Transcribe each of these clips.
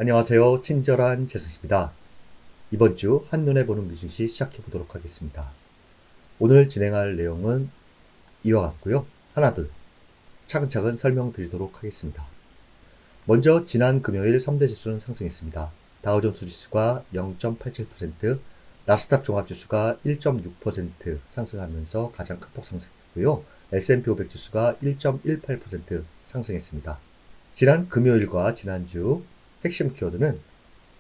안녕하세요. 친절한 재승씨입니다. 이번 주 한눈에 보는 미증시 시작해 보도록 하겠습니다. 오늘 진행할 내용은 이와 같고요. 하나둘 차근차근 설명드리도록 하겠습니다. 먼저 지난 금요일 3대 지수는 상승했습니다. 다우존스 지수가 0.87%, 나스닥 종합지수가 1.6% 상승하면서 가장 큰 폭 상승했고요. S&P 500 지수가 1.18% 상승했습니다. 지난 금요일과 지난주 핵심 키워드는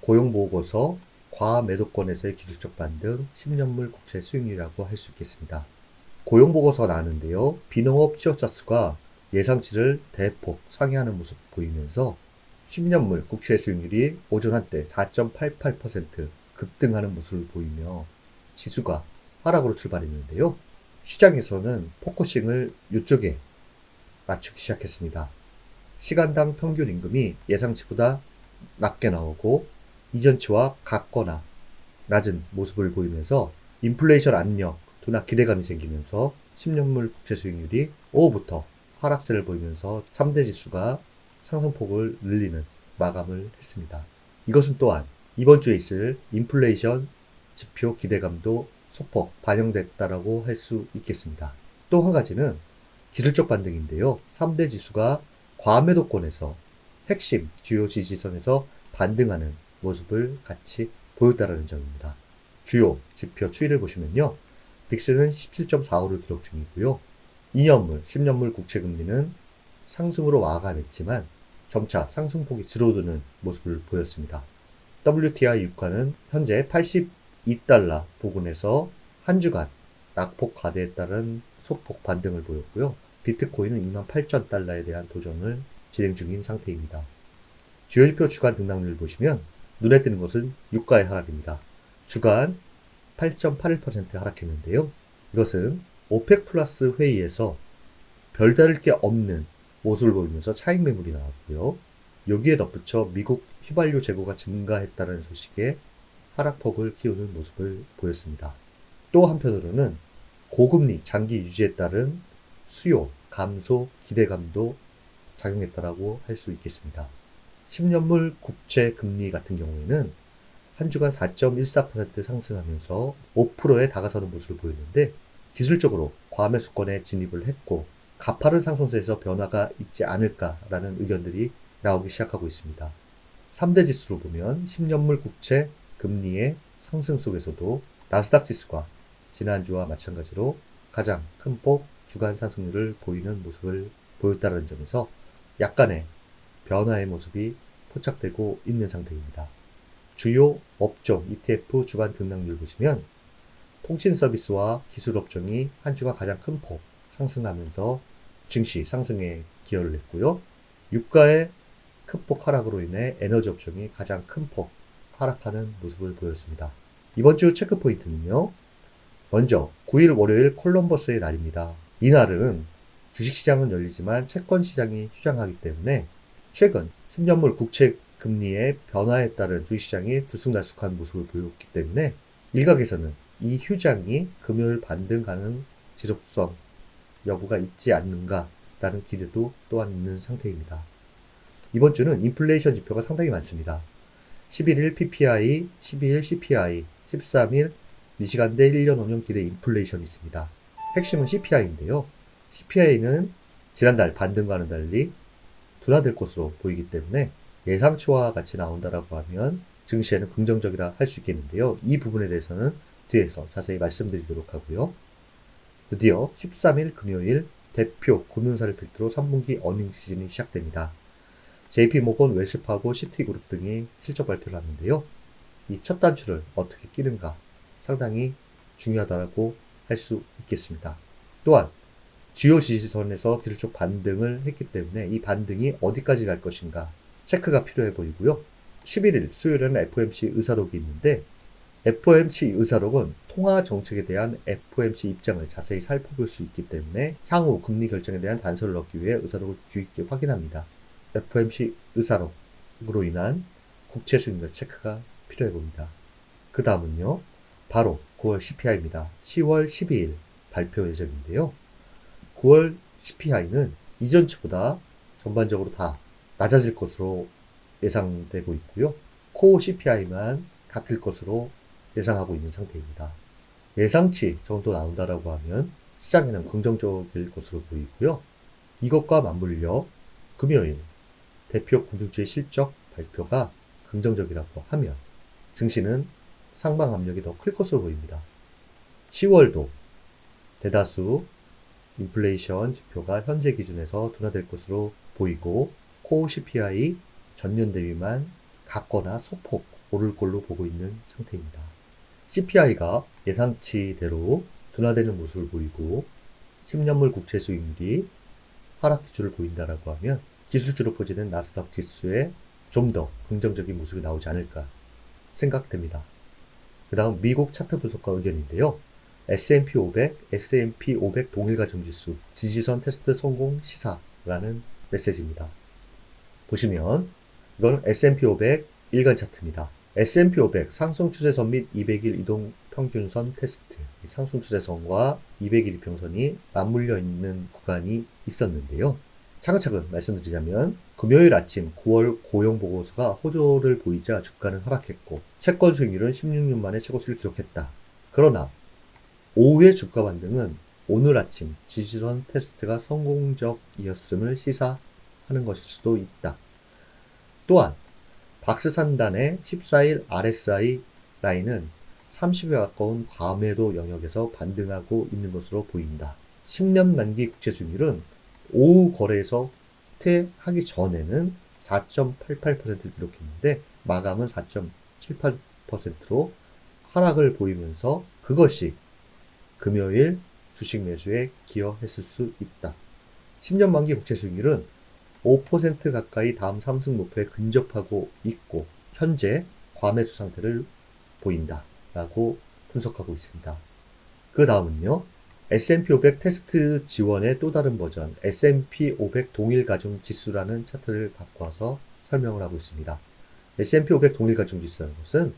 고용보고서, 과매도권에서의 기술적 반등, 10년물 국채 수익률이라고 할 수 있겠습니다. 고용보고서가 나왔는데요. 비농업 취업자 수가 예상치를 대폭 상회하는 모습 보이면서 10년물 국채 수익률이 오전 한때 4.88% 급등하는 모습을 보이며 지수가 하락으로 출발했는데요. 시장에서는 포커싱을 이쪽에 맞추기 시작했습니다. 시간당 평균 임금이 예상치보다 낮게 나오고 이전치와 같거나 낮은 모습을 보이면서 인플레이션 압력, 둔화 기대감이 생기면서 10년물 국채 수익률이 5월부터 하락세를 보이면서 3대 지수가 상승폭을 늘리는 마감을 했습니다. 이것은 또한 이번 주에 있을 인플레이션 지표 기대감도 소폭 반영됐다라고 할 수 있겠습니다. 또 한 가지는 기술적 반등인데요. 3대 지수가 과매도권에서 핵심 주요 지지선에서 반등하는 모습을 같이 보였다는 점입니다. 주요 지표 추이를 보시면요. 빅스는 17.45를 기록 중이고요. 2년물, 10년물 국채금리는 상승으로 마감했지만 점차 상승폭이 줄어드는 모습을 보였습니다. WTI 유가는 현재 82달러 부근에서 한 주간 낙폭 과대에 따른 소폭 반등을 보였고요. 비트코인은 28,000달러에 대한 도전을 진행 중인 상태입니다. 주요 지표 주간 등락률을 보시면 눈에 띄는 것은 유가의 하락입니다. 주간 8.81% 하락했는데요. 이것은 오펙 플러스 회의에서 별다를 게 없는 모습을 보이면서 차익 매물이 나왔고요. 여기에 덧붙여 미국 휘발유 재고가 증가했다는 소식에 하락폭을 키우는 모습을 보였습니다. 또 한편으로는 고금리 장기 유지에 따른 수요 감소 기대감도 작용했다라고 할 수 있겠습니다. 10년물 국채 금리 같은 경우에는 한 주간 4.14% 상승하면서 5%에 다가서는 모습을 보였는데 기술적으로 과매수권에 진입을 했고 가파른 상승세에서 변화가 있지 않을까라는 의견들이 나오기 시작하고 있습니다. 3대 지수로 보면 10년물 국채 금리의 상승 속에서도 나스닥 지수가 지난주와 마찬가지로 가장 큰 폭 주간 상승률을 보이는 모습을 보였다는 점에서 약간의 변화의 모습이 포착되고 있는 상태입니다. 주요 업종 ETF 주간 등락률 보시면 통신 서비스와 기술 업종이 한 주가 가장 큰 폭 상승하면서 증시 상승에 기여를 했고요. 유가의 큰 폭 하락으로 인해 에너지 업종이 가장 큰 폭 하락하는 모습을 보였습니다. 이번 주 체크 포인트는요. 먼저 9일 월요일 콜럼버스의 날입니다. 이날은 주식시장은 열리지만 채권시장이 휴장하기 때문에 최근 10년물 국채 금리의 변화에 따른 주식시장이 들쑥날쑥한 모습을 보였기 때문에 일각에서는 이 휴장이 금요일 반등 가능 지속성 여부가 있지 않는가라는 기대도 또한 있는 상태입니다. 이번 주는 인플레이션 지표가 상당히 많습니다. 11일 PPI, 12일 CPI, 13일 미시간대 1년 5년 기대 인플레이션이 있습니다. 핵심은 CPI인데요. CPI는 지난달 반등과는 달리 둔화될 것으로 보이기 때문에 예상치와 같이 나온다라고 하면 증시에는 긍정적이라 할 수 있겠는데요. 이 부분에 대해서는 뒤에서 자세히 말씀드리도록 하고요. 드디어 13일 금요일 대표 금융사를 필두로 3분기 어닝 시즌이 시작됩니다. JP모건, 웰스파고, 시티그룹 등이 실적 발표를 하는데요. 이 첫 단추를 어떻게 끼는가 상당히 중요하다고 할 수 있겠습니다. 또한 주요 지지선에서 기술적 반등을 했기 때문에 이 반등이 어디까지 갈 것인가 체크가 필요해 보이고요. 11일 수요일에는 FOMC 의사록이 있는데 FOMC 의사록은 통화 정책에 대한 FOMC 입장을 자세히 살펴볼 수 있기 때문에 향후 금리 결정에 대한 단서를 얻기 위해 의사록을 주의 깊게 확인합니다. FOMC 의사록으로 인한 국채 수익률 체크가 필요해 보입니다. 그 다음은요. 바로 9월 CPI입니다. 10월 12일 발표 예정인데요. 9월 CPI는 이전치보다 전반적으로 다 낮아질 것으로 예상되고 있고요. 코어 CPI만 같을 것으로 예상하고 있는 상태입니다. 예상치 정도 나온다라고 하면 시장에는 긍정적일 것으로 보이고요. 이것과 맞물려 금요일 대표 공동주의 실적 발표가 긍정적이라고 하면 증시는 상방 압력이 더 클 것으로 보입니다. 10월도 대다수 인플레이션 지표가 현재 기준에서 둔화될 것으로 보이고 코어 CPI 전년 대비만 같거나 소폭 오를 걸로 보고 있는 상태입니다. CPI가 예상치대로 둔화되는 모습을 보이고 10년물 국채 수익률이 하락 기조를 보인다라고 하면 기술주로 퍼지는 나스닥 지수에 좀 더 긍정적인 모습이 나오지 않을까 생각됩니다. 그 다음 미국 차트 분석가 의견인데요. S&P 500 동일가중지수 지지선 테스트 성공 시사라는 메시지입니다. 보시면 이건 S&P 500 일간 차트입니다. S&P 500 상승 추세선 및 200일 이동 평균선 테스트, 상승 추세선과 200일 이평선이 맞물려 있는 구간이 있었는데요. 차근차근 말씀드리자면 금요일 아침 9월 고용보고서가 호조를 보이자 주가는 하락했고 채권 수익률은 16년 만에 최고치를 기록했다. 그러나 오후의 주가 반등은 오늘 아침 지지선 테스트가 성공적이었음을 시사하는 것일 수도 있다. 또한 박스산단의 14일 RSI 라인은 30에 가까운 과매도 영역에서 반등하고 있는 것으로 보인다. 10년 만기 국채 수익률은 오후 거래에서 퇴하기 전에는 4.88%를 기록했는데 마감은 4.78%로 하락을 보이면서 그것이 금요일 주식 매수에 기여했을 수 있다. 10년 만기 국채 수익률은 5% 가까이 다음 상승 목표에 근접하고 있고 현재 과매수 상태를 보인다 라고 분석하고 있습니다. 그 다음은요. S&P 500 테스트 지원의 또 다른 버전 S&P 500 동일가중 지수라는 차트를 갖고 와서 설명을 하고 있습니다. S&P 500 동일가중 지수라는 것은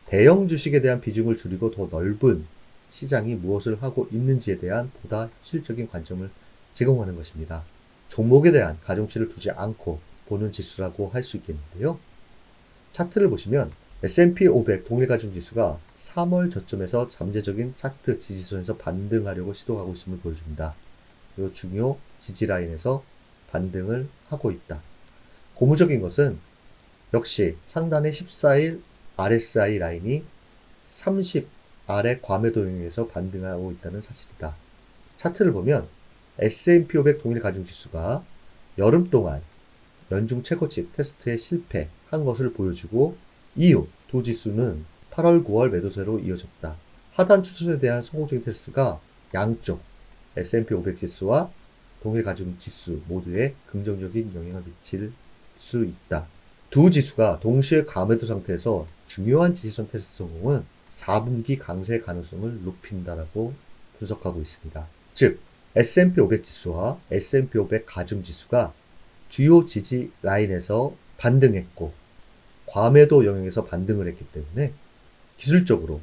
대형 주식에 대한 비중을 줄이고 더 넓은 시장이 무엇을 하고 있는지에 대한 보다 현실적인 관점을 제공하는 것입니다. 종목에 대한 가중치를 두지 않고 보는 지수라고 할 수 있겠는데요. 차트를 보시면 S&P 500 동일가중 지수가 3월 저점에서 잠재적인 차트 지지선에서 반등하려고 시도하고 있음을 보여줍니다. 이 중요 지지라인에서 반등을 하고 있다. 고무적인 것은 역시 상단의 14일 RSI 라인이 30 아래 과매도 영역에서 반등하고 있다는 사실이다. 차트를 보면 S&P 500 동일가중 지수가 여름 동안 연중 최고치 테스트에 실패한 것을 보여주고 이후 두 지수는 8월, 9월 매도세로 이어졌다. 하단 추세에 대한 성공적인 테스트가 양쪽 S&P 500 지수와 동일가중 지수 모두에 긍정적인 영향을 미칠 수 있다. 두 지수가 동시에 과매도 상태에서 중요한 지지선 테스트 성공은 4분기 강세 가능성을 높인다라고 분석하고 있습니다. 즉 S&P 500 지수와 S&P 500 가중 지수가 주요 지지 라인에서 반등했고 과매도 영역에서 반등을 했기 때문에 기술적으로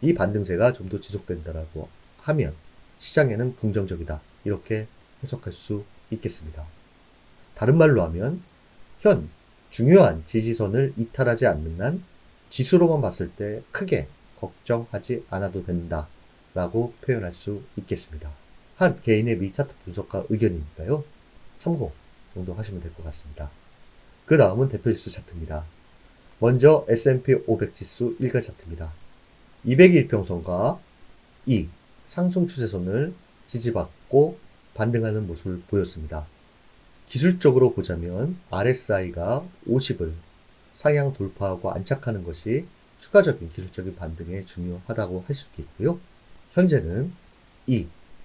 이 반등세가 좀 더 지속된다라고 하면 시장에는 긍정적이다. 이렇게 해석할 수 있겠습니다. 다른 말로 하면 현 중요한 지지선을 이탈하지 않는 한 지수로만 봤을 때 크게 걱정하지 않아도 된다 라고 표현할 수 있겠습니다. 한 개인의 미 차트 분석가 의견이니까요. 참고 정도 하시면 될 것 같습니다. 그 다음은 대표지수 차트입니다. 먼저 S&P 500 지수 일간 차트입니다. 200일 평선과 이 상승 추세선을 지지받고 반등하는 모습을 보였습니다. 기술적으로 보자면 RSI가 50을 상향 돌파하고 안착하는 것이 추가적인 기술적인 반등에 중요하다고 할 수 있겠고요. 현재는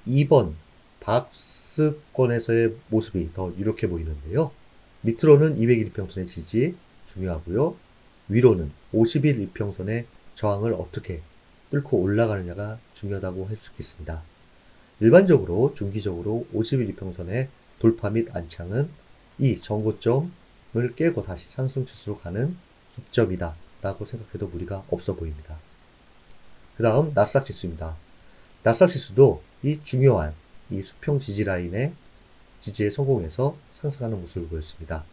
2번 박스권에서의 모습이 더 유력해 보이는데요. 밑으로는 200일 이평선의 지지 중요하고요. 위로는 50일 이평선의 저항을 어떻게 뚫고 올라가느냐가 중요하다고 할 수 있겠습니다. 일반적으로 중기적으로 50일 이평선의 돌파 및 안착은 이 전고점을 깨고 다시 상승 추세로 가는 기점이다 라고 생각해도 무리가 없어 보입니다. 그 다음 나스닥 지수입니다. 나스닥 지수도 이 중요한 이 수평 지지 라인의 지지에 성공해서 상승하는 모습을 보였습니다.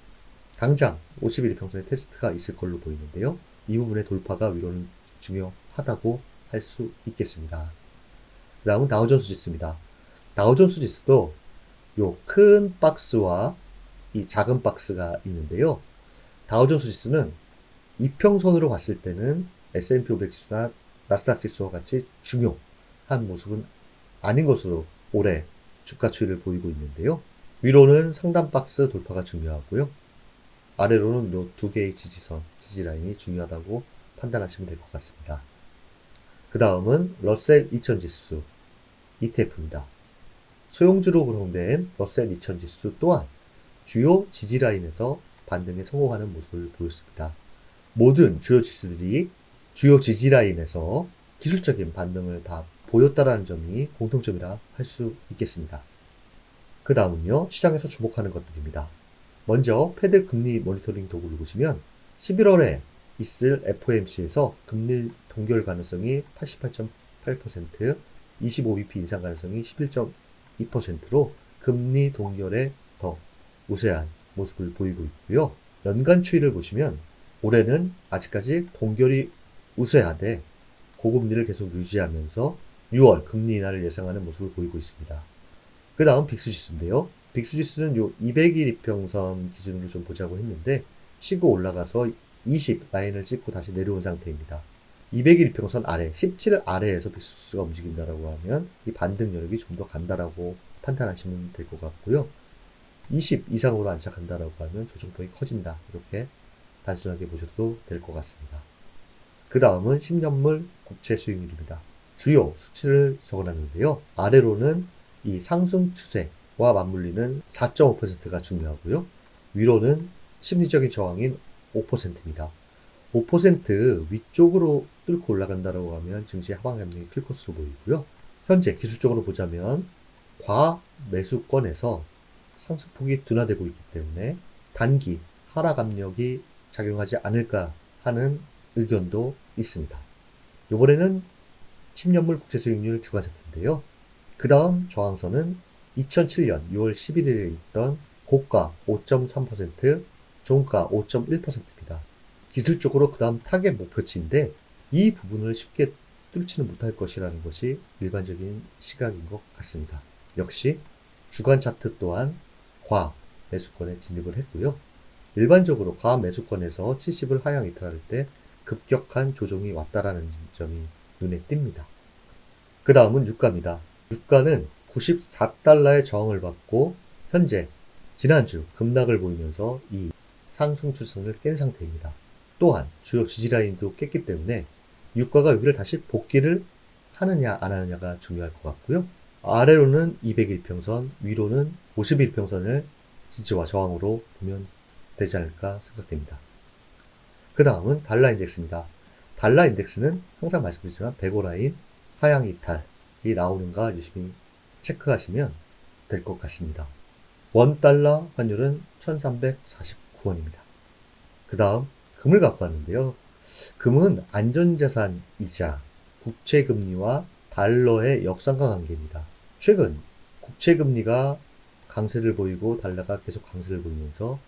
당장 51이평선의 테스트가 있을 걸로 보이는데요. 이 부분의 돌파가 위로는 중요하다고 할 수 있겠습니다. 그 다음은 다우존스 지수입니다. 다우존스 지수도 요 큰 박스와 이 작은 박스가 있는데요. 다우존스 지수는 이평선으로 봤을 때는 S&P 500 지수나 나스닥 지수와 같이 중요한 모습은 아닌 것으로 올해 주가 추이를 보이고 있는데요. 위로는 상단 박스 돌파가 중요하고요. 아래로는 이 두 개의 지지선, 지지라인이 중요하다고 판단하시면 될 것 같습니다. 그 다음은 러셀 2000 지수 ETF입니다. 소형주로 구성된 러셀 2000 지수 또한 주요 지지라인에서 반등에 성공하는 모습을 보였습니다. 모든 주요 지수들이 주요 지지라인에서 기술적인 반등을 다 보였다라는 점이 공통점이라 할 수 있겠습니다. 그 다음은요, 시장에서 주목하는 것들입니다. 먼저 패드 금리 모니터링 도구를 보시면 11월에 있을 FOMC에서 금리 동결 가능성이 88.8%, 25bp 인상 가능성이 11.2%로 금리 동결에 더 우세한 모습을 보이고 있고요. 연간 추이를 보시면 올해는 아직까지 동결이 우세하되 고금리를 계속 유지하면서 6월 금리 인하를 예상하는 모습을 보이고 있습니다. 그 다음 빅스지수인데요. 빅스지수는 요 200일 이평선 기준으로 좀 보자고 했는데 치고 올라가서 20 라인을 찍고 다시 내려온 상태입니다. 200일 이평선 아래, 17 아래에서 빅스지수가 움직인다라고 하면 이 반등 여력이 좀 더 간다라고 판단하시면 될 것 같고요. 20 이상으로 안착한다라고 하면 조정폭이 커진다. 이렇게 단순하게 보셔도 될 것 같습니다. 그 다음은 10년물 국채 수익률입니다. 주요 수치를 적어놨는데요. 아래로는 이 상승 추세와 맞물리는 4.5%가 중요하고요. 위로는 심리적인 저항인 5%입니다. 5% 위쪽으로 뚫고 올라간다고 하면 증시 하방 압력이 클 것으로 보이고요. 현재 기술적으로 보자면 과매수권에서 상승폭이 둔화되고 있기 때문에 단기 하락 압력이 작용하지 않을까 하는 의견도 있습니다. 이번에는 10년물 국채 수익률 주가 세트인데요. 그 다음 저항선은 2007년 6월 11일에 있던 고가 5.3%, 종가 5.1%입니다. 기술적으로 그 다음 타겟 목표치인데 이 부분을 쉽게 뚫지는 못할 것이라는 것이 일반적인 시각인 것 같습니다. 역시 주간 차트 또한 과매수권에 진입을 했고요. 일반적으로 과매수권에서 70을 하향 이탈할 때 급격한 조정이 왔다라는 점이 눈에 띕니다. 그 다음은 유가입니다. 유가는 94달러의 저항을 받고 현재 지난주 급락을 보이면서 이 상승 추세를 깬 상태입니다. 또한 주요 지지라인도 깼기 때문에 유가가 여기를 다시 복귀를 하느냐 안 하느냐가 중요할 것 같고요. 아래로는 200일평선, 위로는 51평선을 지지와 저항으로 보면 되지 않을까 생각됩니다. 그 다음은 달러 인덱스입니다. 달러 인덱스는 항상 말씀드리지만 105라인 하향 이탈이 나오는가 유심히 체크하시면 될 것 같습니다. 원달러 환율은 1349원입니다. 그 다음 금을 갖고 왔는데요. 금은 안전자산이자 국채금리와 달러의 역상관 관계입니다. 최근 국채금리가 강세를 보이고 달러가 계속 강세를 보이면서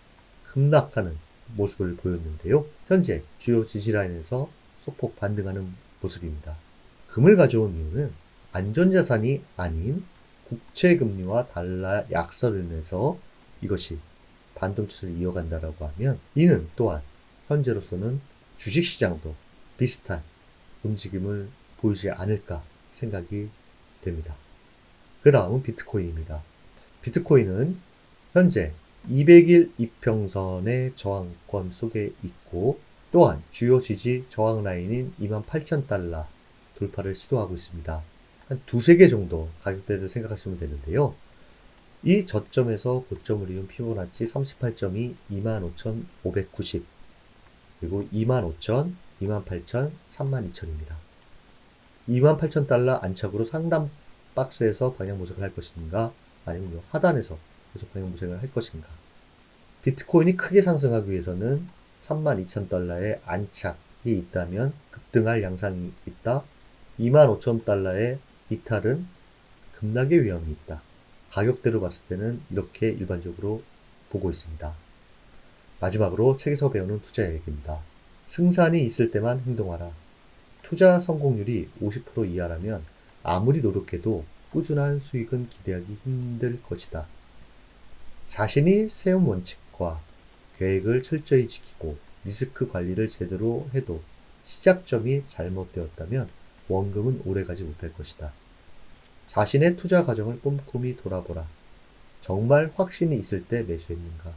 급락하는 모습을 보였는데요. 현재 주요 지지라인에서 소폭 반등하는 모습입니다. 금을 가져온 이유는 안전자산이 아닌 국채금리와 달러 약세로 인해서 이것이 반등 추세를 이어간다라고 하면 이는 또한 현재로서는 주식시장도 비슷한 움직임을 보이지 않을까 생각이 됩니다. 그 다음은 비트코인입니다. 비트코인은 현재 200일 이평선의 저항권 속에 있고 또한 주요 지지 저항 라인인 28,000달러 돌파를 시도하고 있습니다. 한 두세 개 정도 가격대를 생각하시면 되는데요. 이 저점에서 고점을 이룬 피보나치 38점이 25,590 그리고 25,000, 28,000, 32,000입니다. 28,000달러 안착으로 상단 박스에서 방향 모색을 할 것인가 아니면 하단에서 계속 방향 모색을 할 것인가. 비트코인이 크게 상승하기 위해서는 32,000달러의 안착이 있다면 급등할 양상이 있다. 25,000달러의 이탈은 급락의 위험이 있다. 가격대로 봤을 때는 이렇게 일반적으로 보고 있습니다. 마지막으로 책에서 배우는 투자 얘기입니다. 승산이 있을 때만 행동하라. 투자 성공률이 50% 이하라면 아무리 노력해도 꾸준한 수익은 기대하기 힘들 것이다. 자신이 세운 원칙과 계획을 철저히 지키고 리스크 관리를 제대로 해도 시작점이 잘못되었다면 원금은 오래가지 못할 것이다. 자신의 투자 과정을 꼼꼼히 돌아보라. 정말 확신이 있을 때 매수했는가?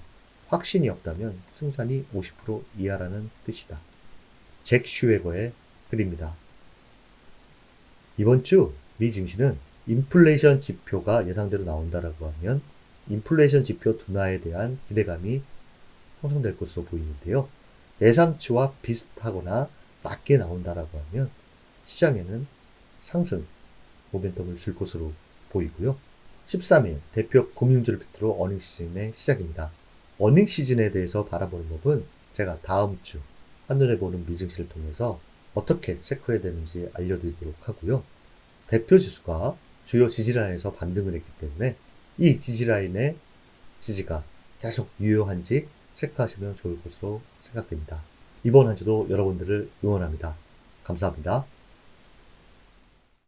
확신이 없다면 승산이 50% 이하라는 뜻이다. 잭 슈웨거의 글입니다. 이번 주 미 증시는 인플레이션 지표가 예상대로 나온다라고 하면 인플레이션 지표 둔화에 대한 기대감이 형성될 것으로 보이는데요. 예상치와 비슷하거나 낮게 나온다라고 하면 시장에는 상승 모멘텀을 줄 것으로 보이고요. 13일 대표 금융주를 필두로 어닝 시즌의 시작입니다. 어닝 시즌에 대해서 바라보는 법은 제가 다음 주 한눈에 보는 미증시를 통해서 어떻게 체크해야 되는지 알려드리도록 하고요. 대표 지수가 주요 지지라인에서 반등을 했기 때문에 이 지지라인의 지지가 계속 유효한지 체크하시면 좋을 것으로 생각됩니다. 이번 한 주도 여러분들을 응원합니다. 감사합니다.